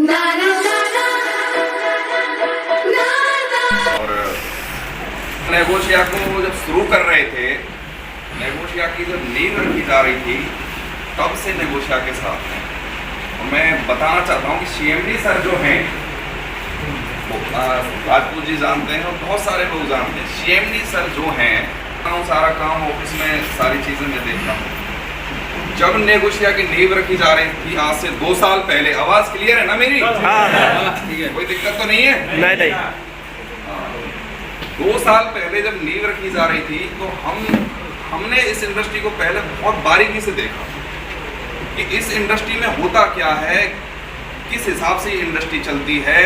और नेगोशिया को जब शुरू कर रहे थे, नेगोशिया की जब नींव रखी जा रही थी, तब से नेगोशिया के साथ हैं। और मैं बताना चाहता हूँ कि CMD सर जो हैं, राजपूत जी जानते हैं और बहुत सारे लोग जानते हैं। CMD सर जो हैं, सारा काम ऑफिस में सारी चीज़ें मैं देखता हूँ। जब नेगोशिया की नींव रखी जा रही थी आज से 2 साल पहले, आवाज़ क्लियर है ना मेरी? हाँ, ठीक है, कोई दिक्कत तो नहीं है? नहीं। 2 साल पहले जब नींव रखी जा रही थी तो हमने इस इंडस्ट्री को पहले बहुत बारीकी से देखा कि इस इंडस्ट्री में होता क्या है, किस हिसाब से ये इंडस्ट्री चलती है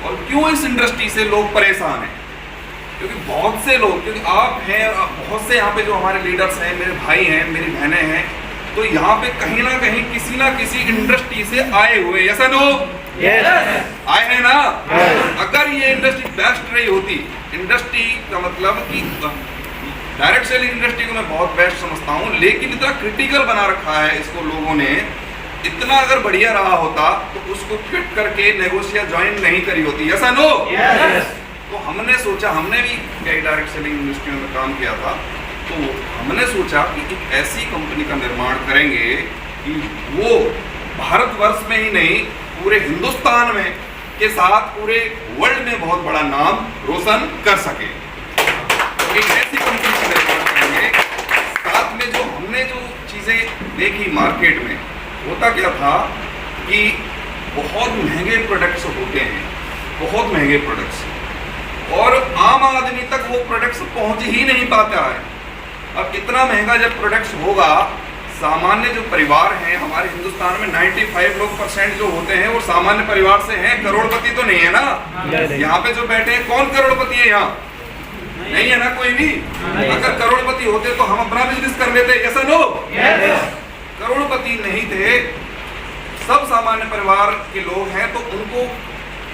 और क्यों इस इंडस्ट्री से लोग परेशान हैं। क्योंकि बहुत से लोग, क्योंकि आप हैं, बहुत से यहाँ पे जो हमारे लीडर्स हैं, मेरे भाई हैं, मेरी बहनें हैं, तो यहाँ पे कहीं ना कहीं किसी ना किसी इंडस्ट्री से आए हुए, ऐसा नो आए हैं ना। अगर ये इंडस्ट्री बेस्ट रही होती, इंडस्ट्री का मतलब कि डायरेक्ट सेलिंग इंडस्ट्री को मैं बहुत बेस्ट समझता हूँ, लेकिन इतना क्रिटिकल बना रखा है इसको लोगों ने, इतना अगर बढ़िया रहा होता तो उसको फिट करके नेगोशिया ज्वाइन नहीं करी होती, ऐसा नो। तो हमने सोचा, हमने भी कई डायरेक्ट सेलिंग इंडस्ट्री में काम किया था, तो हमने सोचा कि एक ऐसी कंपनी का निर्माण करेंगे कि वो भारतवर्ष में ही नहीं, पूरे हिंदुस्तान में के साथ पूरे वर्ल्ड में बहुत बड़ा नाम रोशन कर सके। तो एक ऐसी कंपनी का निर्माण करेंगे। साथ में जो हमने जो चीज़ें देखी मार्केट में, होता क्या था कि बहुत महंगे प्रोडक्ट्स होते हैं, बहुत महंगे प्रोडक्ट्स, और आम आदमी तक वो प्रोडक्ट्स पहुंच ही नहीं पाता है। अब इतना महंगा जब प्रोडक्ट्स होगा, सामान्य जो परिवार हैं हमारे हिंदुस्तान में 95% जो होते हैं वो सामान्य परिवार से हैं, करोड़पति तो नहीं है ना। यहाँ पे जो बैठे हैं कौन करोड़पति है? यहाँ नहीं है ना कोई भी। अगर करोड़पति होते तो हम अपना बिजनेस कर लेते, ऐसा नो। करोड़पति नहीं थे, सब सामान्य परिवार के लोग हैं, तो उनको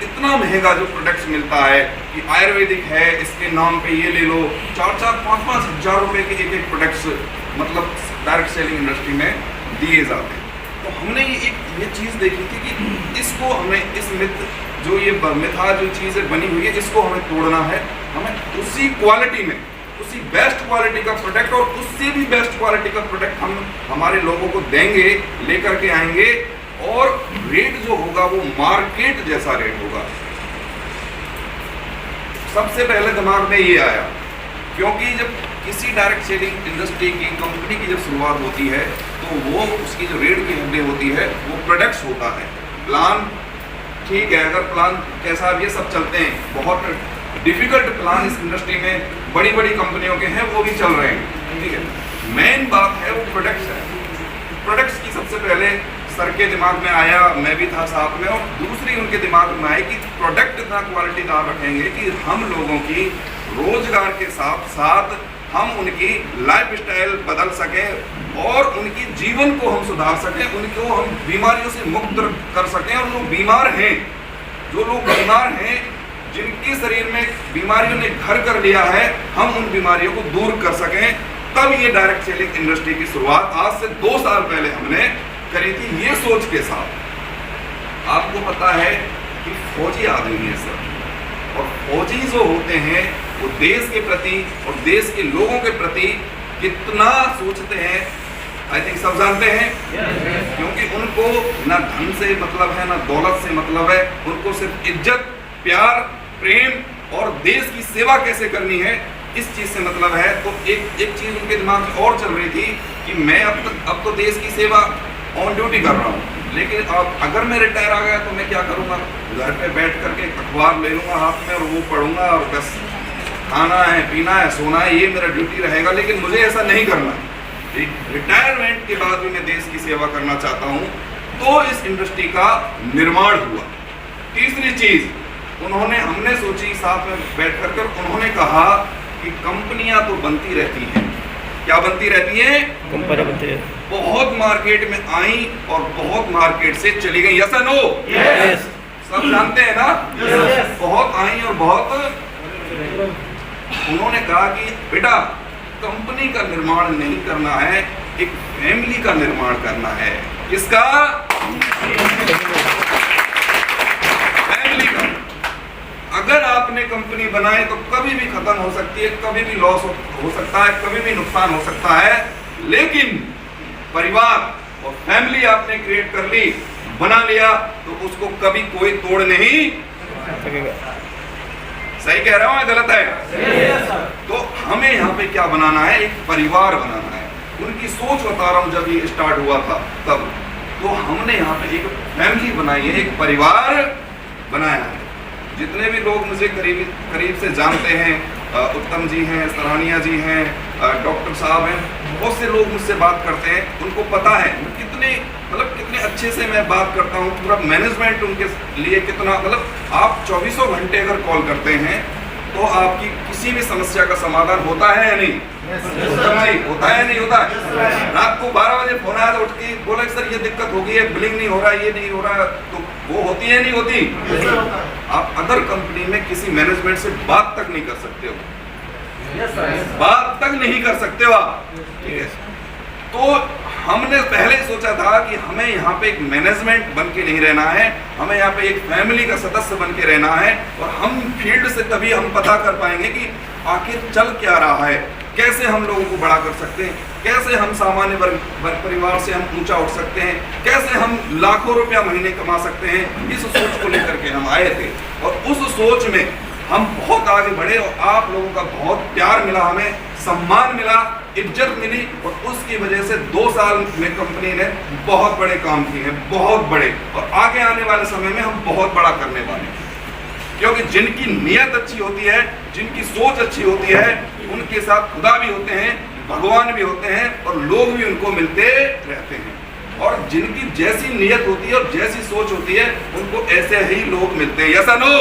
इतना महंगा जो प्रोडक्ट्स मिलता है कि आयुर्वेदिक है, इसके नाम पे ये ले लो, 4-4, 5-5 हज़ार रुपए के एक प्रोडक्ट्स मतलब डायरेक्ट सेलिंग इंडस्ट्री में दिए जाते हैं। तो हमने ये चीज़ देखी थी कि इसको हमें, इस मिथ जो ये मिथा जो चीज़ें बनी हुई है, इसको हमें तोड़ना है। हमें उसी क्वालिटी में, उसी बेस्ट क्वालिटी का प्रोडक्ट और उससे भी बेस्ट क्वालिटी का प्रोडक्ट हम हमारे लोगों को देंगे, लेकर के आएंगे, और रेट जो होगा वो मार्केट जैसा रेट होगा। सबसे पहले दिमाग में ये आया, क्योंकि जब किसी डायरेक्ट सेलिंग इंडस्ट्री की कंपनी की जब शुरुआत होती है तो वो उसकी जो रेट की हदें होती है वो प्रोडक्ट्स होता है, प्लान ठीक है, अगर प्लान कैसा ये सब चलते हैं, बहुत डिफिकल्ट प्लान इस इंडस्ट्री में बड़ी बड़ी कंपनियों के हैं, वो भी चल रहे हैं, ठीक है। मेन बात है वो प्रोडक्ट्स है। प्रोडक्ट्स की सबसे पहले सर के दिमाग में आया, मैं भी था साथ में, और दूसरी उनके दिमाग में आई कि प्रोडक्ट इतना क्वालिटीदार रखेंगे कि हम लोगों की रोजगार के साथ साथ हम उनकी लाइफस्टाइल बदल सकें और उनकी जीवन को हम सुधार सकें, उनको हम बीमारियों से मुक्त कर सकें। और लोग बीमार हैं, जो लोग बीमार हैं, जिनके शरीर में बीमारियों ने घर कर लिया है, हम उन बीमारियों को दूर कर सकें। तब ये डायरेक्ट सेलिंग इंडस्ट्री की शुरुआत आज से 2 साल पहले हमने करी थी, ये सोच के साथ। आपको पता है कि फौजी आदमी है सर, और फौजी जो होते हैं वो देश के प्रति और देश के लोगों के प्रति कितना सोचते हैं, आई थिंक सब जानते हैं। क्योंकि उनको ना धन से मतलब है, ना दौलत से मतलब है, उनको सिर्फ इज्जत, प्यार, प्रेम और देश की सेवा कैसे करनी है, इस चीज़ से मतलब है। तो एक चीज़ उनके दिमाग में और चल रही थी कि मैं अब तो देश की सेवा ऑन ड्यूटी कर रहा हूँ, लेकिन अब अगर मैं रिटायर आ गया तो मैं क्या करूँगा? घर पे बैठ करके अखबार ले लूँगा हाथ में और वो पढ़ूंगा, और बस खाना है, पीना है, सोना है, ये मेरा ड्यूटी रहेगा। लेकिन मुझे ऐसा नहीं करना है। रिटायरमेंट के बाद भी मैं देश की सेवा करना चाहता हूँ। तो इस इंडस्ट्री का निर्माण हुआ। तीसरी चीज़ हमने सोची, साथ में बैठ कर उन्होंने कहा कि कंपनियां तो बनती रहती हैं। क्या बनती रहती है? कंपनी बनती है। बहुत मार्केट में आई और बहुत मार्केट से चली गई, ऐसा नो? यस। सब जानते हैं ना? यस। बहुत आई और बहुत। उन्होंने कहा कि बेटा, कंपनी का निर्माण नहीं करना है, एक फैमिली का निर्माण करना है। किसका? आपने कंपनी बनाई तो कभी भी खत्म हो सकती है, कभी भी लॉस हो सकता है, कभी भी नुकसान हो सकता है, लेकिन परिवार और फैमिली आपने क्रिएट कर ली, बना लिया, तो उसको कभी कोई तोड़ नहीं। सही कह रहा हूं या गलत है? तो हमें यहाँ पे क्या बनाना है? एक परिवार बनाना है। उनकी सोच बता रहा हूं, जब ये स्टार्ट हुआ था तब तो हमने यहाँ पे एक फैमिली बनाई है, एक परिवार बनाया है। जितने भी लोग मुझे करीब से जानते हैं, उत्तम जी हैं, सरानिया जी हैं, डॉक्टर साहब हैं, बहुत से लोग मुझसे बात करते हैं, उनको पता है कितने अच्छे से मैं बात करता हूँ, पूरा मैनेजमेंट उनके लिए कितना, आप 24 घंटे अगर कॉल करते हैं तो आपकी किसी भी समस्या का समाधान होता है या नहीं? होता है या नहीं होता है? रात को 12 बजे फोन आया तो उठ के बोला सर ये दिक्कत हो गई है, बिलिंग नहीं हो रहा, ये नहीं हो रहा, तो वो होती है नहीं होती? आप अदर कंपनी में किसी मैनेजमेंट से बात तक नहीं कर सकते हो, बात तक नहीं कर सकते हो आप, ठीक है? तो हमने पहले सोचा था कि हमें यहाँ पे एक मैनेजमेंट बन के नहीं रहना है, हमें यहाँ पे एक फैमिली का सदस्य बन के रहना है, और हम फील्ड से तभी हम पता कर पाएंगे कि आखिर चल क्या रहा है, कैसे हम लोगों को बड़ा कर सकते हैं, कैसे हम सामान्य वर्ग परिवार से हम ऊंचा उठ सकते हैं, कैसे हम लाखों रुपया महीने कमा सकते हैं। इस सोच को लेकर के हम आए थे, और उस सोच में हम बहुत आगे बढ़े, और आप लोगों का बहुत प्यार मिला, हमें सम्मान मिला, इज्जत मिली, और उसकी वजह से 2 साल में कंपनी ने बहुत बड़े काम किए हैं, बहुत बड़े, और आगे आने वाले समय में हम बहुत बड़ा करने वाले हैं। क्योंकि जिनकी नीयत अच्छी होती है, जिनकी सोच अच्छी होती है, उनके साथ खुदा भी होते हैं, भगवान भी होते हैं, और लोग भी उनको मिलते रहते हैं। और जिनकी जैसी नीयत होती है और जैसी सोच होती है, उनको ऐसे ही लोग मिलते हैं। Yes no?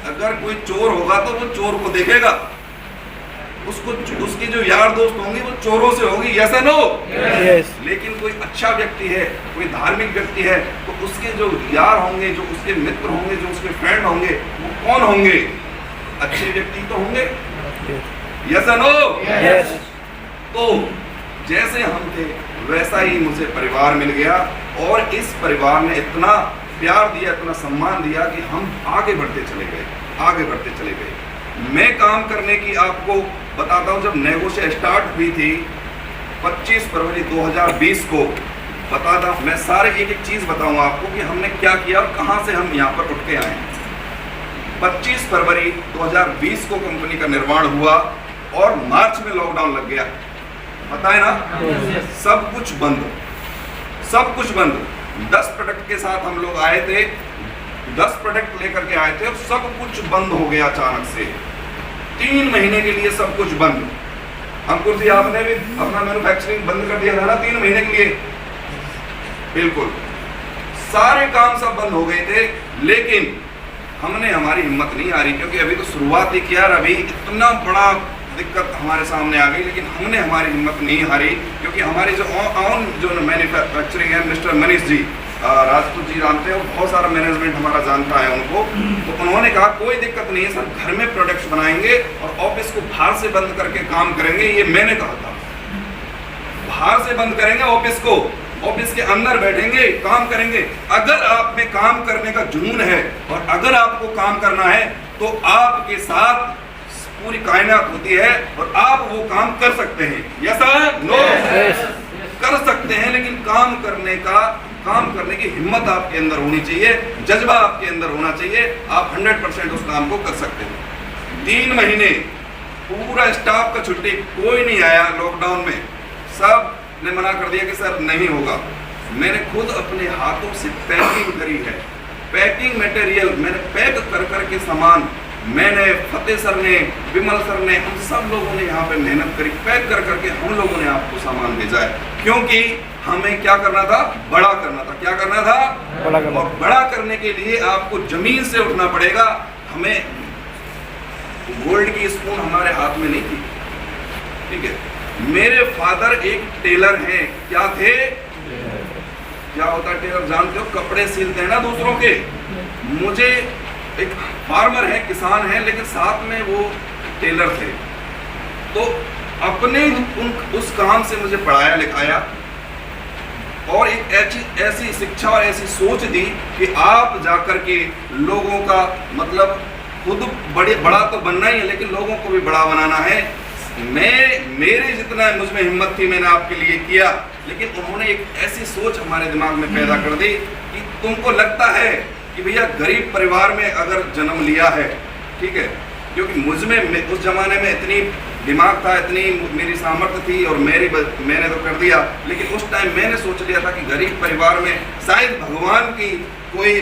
अगर कोई चोर होगा तो वो चोर को देखेगा, उसके जो यार दोस्त होंगे वो चोरों से होंगे। Yes no? लेकिन कोई अच्छा व्यक्ति है, कोई धार्मिक व्यक्ति है, तो उसके जो यार होंगे, जो उसके मित्र होंगे, जो उसके फ्रेंड होंगे, वो कौन होंगे? अच्छे व्यक्ति तो होंगे। Yes no? तो जैसे हम थे वैसा ही मुझे परिवार मिल गया, और इस परिवार ने इतना प्यार दिया, इतना सम्मान दिया कि हम आगे बढ़ते चले गए, आगे बढ़ते चले गए। मैं काम करने की आपको बताता हूँ, जब नेगोशिया स्टार्ट हुई थी 25 फरवरी 2020 को, बताता हूँ मैं सारे एक एक चीज़ बताऊँगा आपको कि हमने क्या किया और कहाँ से हम यहाँ पर उठ के आए। 25 फरवरी 2020 को कंपनी का निर्माण हुआ, और मार्च में लॉकडाउन लग गया, पता है ना? सब कुछ बंद, सब कुछ बंद। 10 प्रोडक्ट के साथ हम लोग आए थे, 10 प्रोडक्ट लेकर के आए थे, और सब कुछ बंद हो गया अचानक से। 3 महीने के लिए सब कुछ बंद। अंकुर जी, आपने भी अपना मैन्युफैक्चरिंग बंद कर दिया था ना 3 महीने के लिए? बिल्कुल, सारे काम सब बंद हो गए थे, लेकिन हमने, हमारी हिम्मत नहीं आ रही, क्योंकि अभी तो शुरुआत ही किया, अभी इतना बड़ा दिक्कत हमारे सामने आ गई, लेकिन हमने हमारी हिम्मत नहीं हारी, क्योंकि हमारे जो मैन्युफैक्चरिंग है, मिस्टर मनीष जी, राजपूत जी जानते हैं, बहुत सारा मैनेजमेंट हमारा जानता है उनको, तो उन्होंने कहा कोई दिक्कत नहीं है सर, घर में प्रोडक्ट्स बनाएंगे और ऑफिस को बाहर से बंद करके काम करेंगे। ये मैंने कहा था, बाहर से बंद करेंगे ऑफिस को, ऑफिस के अंदर बैठेंगे, काम करेंगे। अगर आप में काम करने का जुनून है और अगर आपको काम करना है, तो आपके साथ पूरी कायनात होती है और आप वो काम कर सकते हैं। Yes no? कर सकते हैं, लेकिन काम करने की हिम्मत आपके अंदर होनी चाहिए, जज्बा आपके अंदर होना चाहिए, आप 100% उस काम को कर सकते हैं। 3 महीने पूरा स्टाफ का छुट्टी, कोई नहीं आया लॉकडाउन में, सब ने मना कर दिया कि सर नहीं होगा। मैंने खुद अपने हाथों से पैकिंग करी है, पैकिंग मटेरियल मैंने पैक कर करके सामान, मैंने, फतेह सर ने, विमल सर ने, हम सब लोगों ने यहाँ पे मेहनत करी, पैक कर करके हम लोगों ने आपको सामान भेजा है, क्योंकि हमें क्या करना था? बड़ा करना था। क्या करना था? बड़ा करना। और बड़ा करने के लिए आपको जमीन से उठना पड़ेगा। हमें गोल्ड की स्पून हमारे हाथ में नहीं थी, ठीक है? मेरे फादर एक टेलर हैं। क्या थे? क्या होता है टेलर? जानते हो, कपड़े सिलते हैं ना दूसरों के। मुझे एक फार्मर है, किसान है, लेकिन साथ में वो टेलर थे, तो अपने उस काम से मुझे पढ़ाया लिखाया, और एक ऐसी शिक्षा और ऐसी सोच दी कि आप जाकर के लोगों का मतलब खुद बड़ा तो बनना ही है, लेकिन लोगों को भी बड़ा बनाना है। मेरे जितना मुझ में हिम्मत थी मैंने आपके लिए किया, लेकिन उन्होंने एक ऐसी सोच हमारे दिमाग में पैदा कर दी कि तुमको लगता है कि भैया गरीब परिवार में अगर जन्म लिया है, ठीक है, क्योंकि मुझ में उस जमाने में इतनी दिमाग था, इतनी मेरी सामर्थ्य थी और मैंने तो कर दिया, लेकिन उस टाइम मैंने सोच लिया था कि गरीब परिवार में शायद भगवान की कोई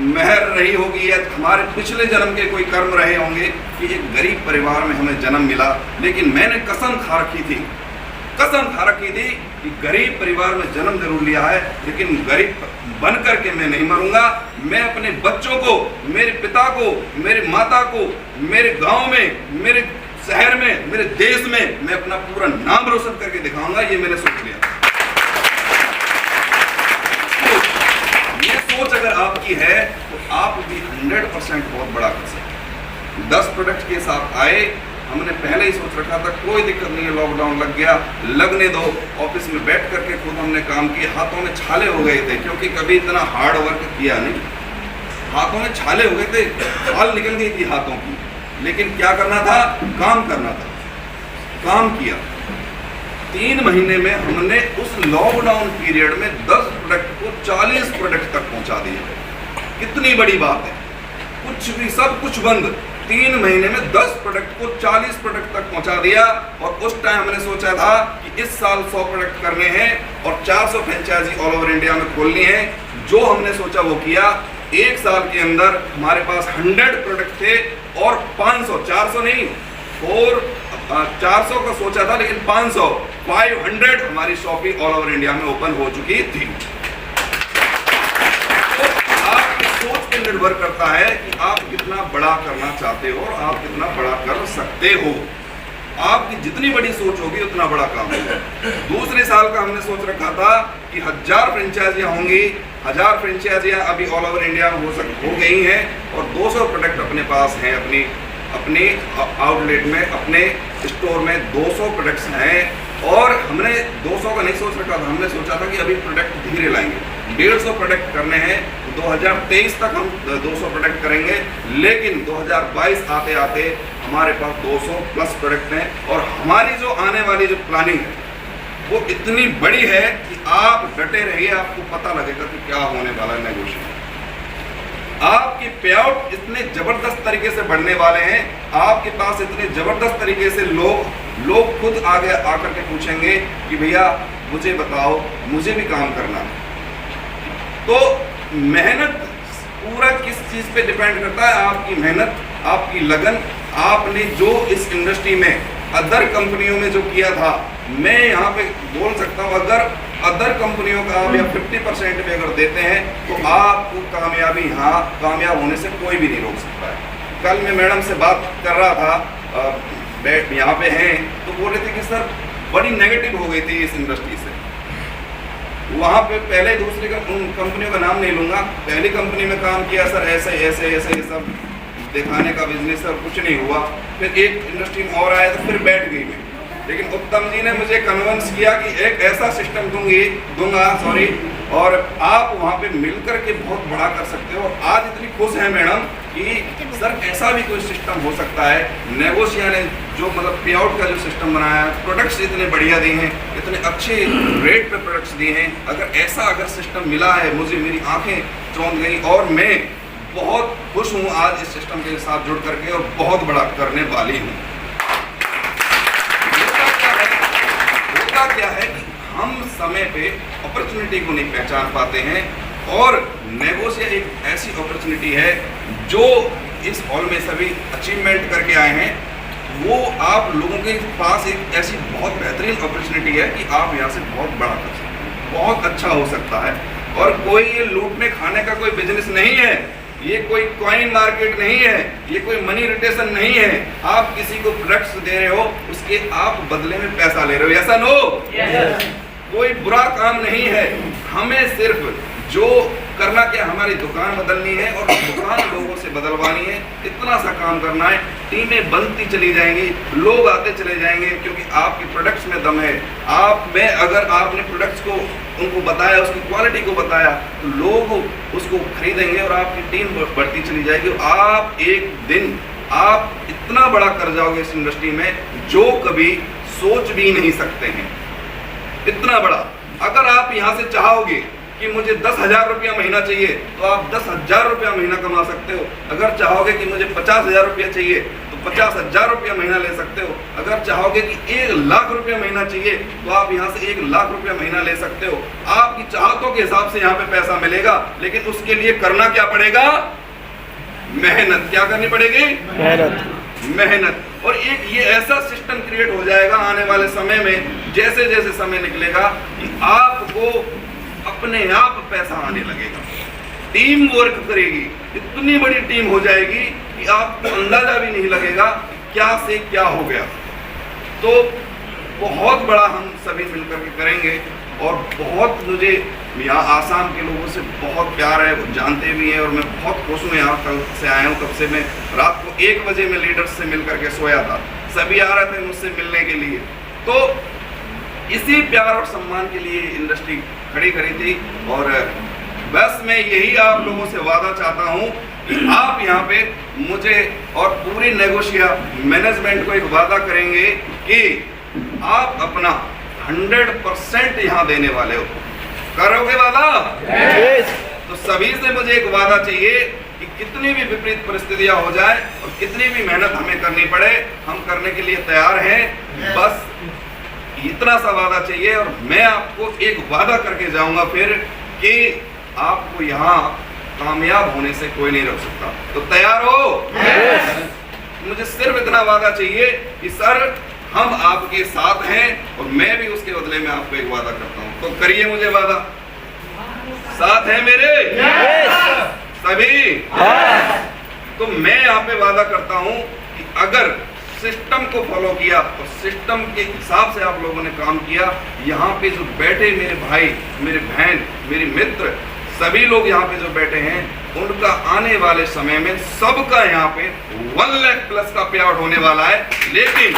मेहर रही होगी या हमारे पिछले जन्म के कोई कर्म रहे होंगे कि एक गरीब परिवार में हमें जन्म मिला। लेकिन मैंने कसम खा रखी थी कि गरीब परिवार में जन्म जरूर लिया है, लेकिन गरीब बन करके मैं नहीं मरूंगा। मैं अपने बच्चों को, मेरे पिता को, मेरी माता को, मेरे गांव में, मेरे शहर में, मेरे देश में मैं अपना पूरा नाम रोशन करके दिखाऊंगा। ये मैंने सोच लिया। ये सोच अगर आपकी है तो आप भी 100% बहुत बड़ा कर सकते हैं। 10 प्रोडक्ट के साथ आए, हमने पहले ही सोच रखा था कोई दिक्कत नहीं है, लॉकडाउन लग गया, लगने दो। ऑफिस में बैठ करके खुद हमने काम किया, हाथों में छाले हो गए थे क्योंकि कभी इतना हार्ड वर्क किया नहीं। हाथों में छाले हो गए थे, खाल निकल गई थी हाथों की, लेकिन क्या करना था? काम करना था। काम किया। 3 महीने में हमने उस लॉकडाउन पीरियड में 10 प्रोडक्ट को 40 प्रोडक्ट तक पहुंचा दिया। कितनी बड़ी बात है। कुछ भी, सब कुछ बंद। 3 महीने में 10 प्रोडक्ट को 40 प्रोडक्ट तक पहुंचा दिया। और उस टाइम हमने सोचा था कि इस साल 100 प्रोडक्ट करने हैं और 400 फ्रेंचाइजी ऑल ओवर इंडिया में खोलनी है। जो हमने सोचा वो किया। 1 साल के अंदर हमारे पास 100 प्रोडक्ट थे और 500, 400 नहीं, 400 का सोचा था, लेकिन 500 हमारी शॉपिंग ऑल ओवर इंडिया में ओपन हो चुकी थी। तो आपकी सोच पे निर्भर करता है कि आप कितना बड़ा करना चाहते हो और आप कितना बड़ा कर सकते हो। आपकी जितनी बड़ी सोच होगी उतना बड़ा काम होगा। दूसरे साल का हमने सोच रखा था कि 1000 फ्रेंचाइजियाँ होंगी। 1000 फ्रेंचाइजियाँ अभी ऑल ओवर इंडिया में हो गई हैं और 200 प्रोडक्ट अपने पास हैं। अपने आउटलेट में, अपने स्टोर में 200 प्रोडक्ट्स हैं। और हमने 200 का नहीं सोच रखा था, हमने सोचा था कि अभी प्रोडक्ट धीरे लाएंगे। 150 प्रोडक्ट करने हैं। 2023 तक हम 200 प्रोडक्ट करेंगे, लेकिन 2022 आते आते हमारे पास 200 प्लस प्रोडक्ट हैं। और हमारी जो आने वाली जो प्लानिंग है वो इतनी बड़ी है कि आप डटे रहिए, आपको पता लगेगा कि क्या होने वाला है नेगोशिएशन। आपके पे आउट इतने जबरदस्त तरीके से बढ़ने वाले हैं, आपके पास इतने जबरदस्त तरीके से लोग खुद आगे आकर के पूछेंगे कि भैया मुझे बताओ, मुझे भी काम करना है। तो मेहनत पूरा किस चीज पे डिपेंड करता है? आपकी मेहनत, आपकी लगन। आपने जो इस इंडस्ट्री में अदर कंपनियों में जो किया था, मैं यहाँ पे बोल सकता हूँ, अगर अदर कंपनियों का आप या 50% पे अगर देते हैं तो आपको कामयाबी, यहाँ कामयाब होने से कोई भी नहीं रोक सकता है। कल मैं मैडम से बात कर रहा था, बैठ यहाँ पे हैं, तो बोल रहे थे कि सर बड़ी नेगेटिव हो गई थी इस इंडस्ट्री से। वहाँ पे पहले दूसरे का, उन कंपनियों का नाम नहीं लूँगा, पहली कंपनी में काम किया सर, ऐसे ये सब दिखाने का बिजनेस, और कुछ नहीं हुआ। फिर एक इंडस्ट्री में और आया तो फिर बैठ गई मैं। लेकिन उत्तम जी ने मुझे कन्विंस किया कि एक ऐसा सिस्टम दूंगा और आप वहाँ पे मिलकर के बहुत बड़ा कर सकते हो। और आज इतनी खुश है मैडम कि सर ऐसा भी कोई सिस्टम हो सकता है। नेगोशिया ने जो मतलब पे आउट का जो सिस्टम बनाया है, प्रोडक्ट्स इतने बढ़िया दिए हैं, इतने अच्छे रेट पे प्रोडक्ट्स दिए हैं। अगर सिस्टम मिला है मुझे, मेरी आंखें चौंध गई और मैं बहुत खुश हूँ आज इस सिस्टम के साथ जुड़ करके और बहुत बड़ा करने वाली हूँ। होता क्या है कि हम समय पे अपॉर्चुनिटी को नहीं पहचान पाते हैं, और नेगोशिया एक ऐसी अपॉर्चुनिटी है जो इस हॉल में सभी अचीवमेंट करके आए हैं। वो आप लोगों के पास एक ऐसी बहुत बेहतरीन अपॉर्चुनिटी है कि आप यहाँ से बहुत बड़ा कर सकते हैं, बहुत अच्छा हो सकता है। और कोई ये लूटने खाने का कोई बिजनेस नहीं है, ये कोई कॉइन मार्केट नहीं है, ये कोई मनी रिटेशन नहीं है। आप किसी को प्रोडक्ट्स दे रहे हो, उसके आप बदले में पैसा ले रहे हो, ऐसा नो? कोई बुरा काम नहीं है। हमें सिर्फ जो करना क्या, हमारी दुकान बदलनी है और दुकान लोगों से बदलवानी है, इतना सा काम करना है। टीमें बनती चली जाएंगी, लोग आते चले जाएंगे, क्योंकि आपके प्रोडक्ट्स में दम है। अगर आपने प्रोडक्ट्स को उनको बताया, उसकी क्वालिटी को बताया, तो लोग उसको खरीदेंगे और आपकी टीम बढ़ती चली जाएगी। आप एक दिन आप इतना बड़ा कर जाओगे इस इंडस्ट्री में जो कभी सोच भी नहीं सकते हैं, इतना बड़ा। अगर आप यहाँ से चाहोगे कि मुझे 10,000 रुपया महीना चाहिए तो आप 10,000 रुपया महीना कमा सकते हो। अगर चाहोगे कि मुझे 50,000 रुपया चाहिए तो 50,000 रुपया महीना ले सकते हो। अगर चाहोगे कि 1,00,000 रुपया महीना चाहिए तो आप यहाँ से 1,00,000 रुपया महीना ले सकते हो। आपकी चाहतों के हिसाब से यहाँ पे पैसा मिलेगा, लेकिन उसके लिए करना क्या पड़ेगा? मेहनत। क्या करनी पड़ेगी? मेहनत। और एक ये ऐसा सिस्टम क्रिएट हो जाएगा आने वाले समय में, जैसे जैसे समय निकलेगा, कि आपको अपने आप पैसा आने लगेगा। टीम वर्क करेगी, इतनी बड़ी टीम हो जाएगी कि आपको अंदाजा भी नहीं लगेगा क्या से क्या हो गया। तो बहुत बड़ा हम सभी मिलकर के करेंगे। और बहुत मुझे यहाँ आसाम के लोगों से बहुत प्यार है, वो जानते भी हैं, और मैं बहुत खुश हूँ। यहाँ कल से आया हूँ, तब से मैं रात को 1 बजे में लीडर्स से मिल करके सोया था। सभी आ रहे थे मुझसे मिलने के लिए। तो इसी प्यार और सम्मान के लिए इंडस्ट्री खड़ी करी थी। और बस मैं यही आप लोगों से वादा चाहता हूँ कि आप यहाँ पे मुझे और पूरी नेगोशिया मैनेजमेंट को एक वादा करेंगे कि आप अपना 100% यहाँ देने वाले हो। करोगे वादा? तो सभी से मुझे एक वादा चाहिए कि कितनी भी विपरीत परिस्थितियां हो जाए और कितनी भी मेहनत हमें करनी पड़े, हम करने के लिए तैयार हैं। बस इतना सा वादा चाहिए। और मैं आपको एक वादा करके जाऊंगा फिर कि आपको यहाँ कामयाब होने से कोई नहीं रोक सकता। तो तैयार हो? मुझे सिर्फ इतना वादा चाहिए कि सर हम आपके साथ हैं, और मैं भी उसके बदले में आपको एक वादा करता हूं। तो करिए मुझे वादा, साथ है मेरे सभी। तो मैं यहाँ पे वादा करता हूं कि अगर सिस्टम को फॉलो किया और सिस्टम के हिसाब से आप लोगों ने काम किया, यहाँ पे जो बैठे मेरे भाई, मेरे बहन, मेरे मित्र, सभी लोग यहाँ पे जो बैठे हैं, उनका आने वाले समय में सबका यहाँ पे 1 लाख प्लस का पे आउट होने वाला है। लेकिन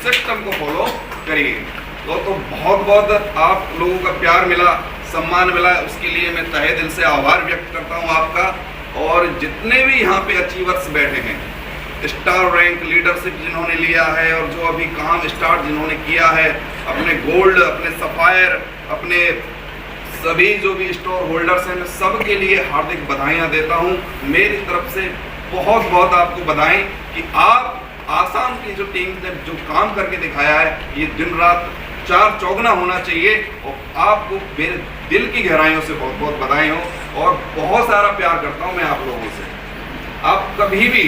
सिस्टम को फॉलो करिए। तो बहुत बहुत आप लोगों का प्यार मिला, सम्मान मिला, उसके लिए मैं तहे दिल से आभार व्यक्त करता हूँ आपका। और जितने भी यहाँ पे अचीवर्स बैठे हैं, स्टार रैंक लीडरशिप जिन्होंने लिया है, और जो अभी काम स्टार्ट जिन्होंने किया है, अपने गोल्ड, अपने सफायर, अपने सभी जो भी स्टोर होल्डर्स हैं, मैं सबके लिए हार्दिक बधाइयाँ देता हूँ। मेरी तरफ से बहुत बहुत आपको बधाई कि आप आसाम की जो टीम ने जो काम करके दिखाया है, ये दिन रात 4 चौगुना होना चाहिए। और आपको मेरे दिल की गहराइयों से बहुत बहुत बधाई हो, और बहुत सारा प्यार करता हूँ मैं आप लोगों से। आप कभी भी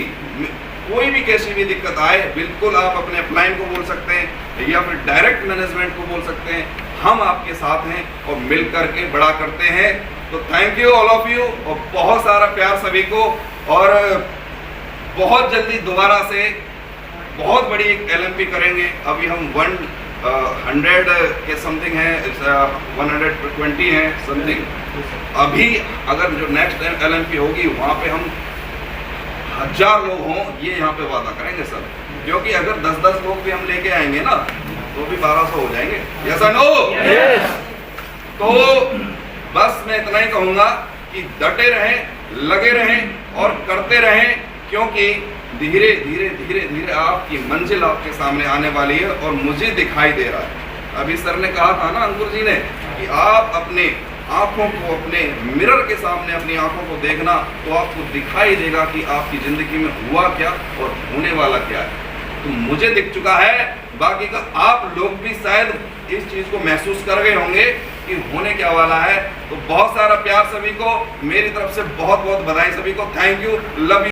कोई भी कैसी भी दिक्कत आए, बिल्कुल आप अपने अपलाइन को बोल सकते हैं या फिर डायरेक्ट मैनेजमेंट को बोल सकते हैं। हम आपके साथ हैं और मिल करके बड़ा करते हैं। तो thank you all of you, और बहुत सारा प्यार सभी को। और बहुत जल्दी दोबारा से बहुत बड़ी एक LMP करेंगे। अभी हम 100 के समथिंग है, 120 है समथिंग। अभी अगर जो नेक्स्ट LMP होगी वहाँ पे हम 1000 लोग हों, ये यहाँ पे वादा करेंगे सर। क्योंकि अगर 10-10 लोग भी हम लेके आएंगे ना, तो भी 1200 हो जाएंगे। यस और नो? तो बस मैं इतना ही कहूँगा कि डटे रहें, लगे रहें और करते रहें, क्योंकि धीरे धीरे धीरे धीरे आपकी मंजिल आपके सामने आने वाली है। और मुझे दिखाई दे रहा है, अभी सर ने कहा था ना, अंकुर जी ने, कि आप अपने आंखों को, अपने मिरर के सामने अपनी आंखों को देखना, तो आपको दिखाई देगा कि आपकी ज़िंदगी में हुआ क्या और होने वाला क्या है। तो मुझे दिख चुका है, बाकी का आप लोग भी शायद इस चीज़ को महसूस कर गए होंगे कि होने क्या वाला है। तो बहुत सारा प्यार सभी को, मेरी तरफ से बहुत बहुत बधाई सभी को। Thank you, love you.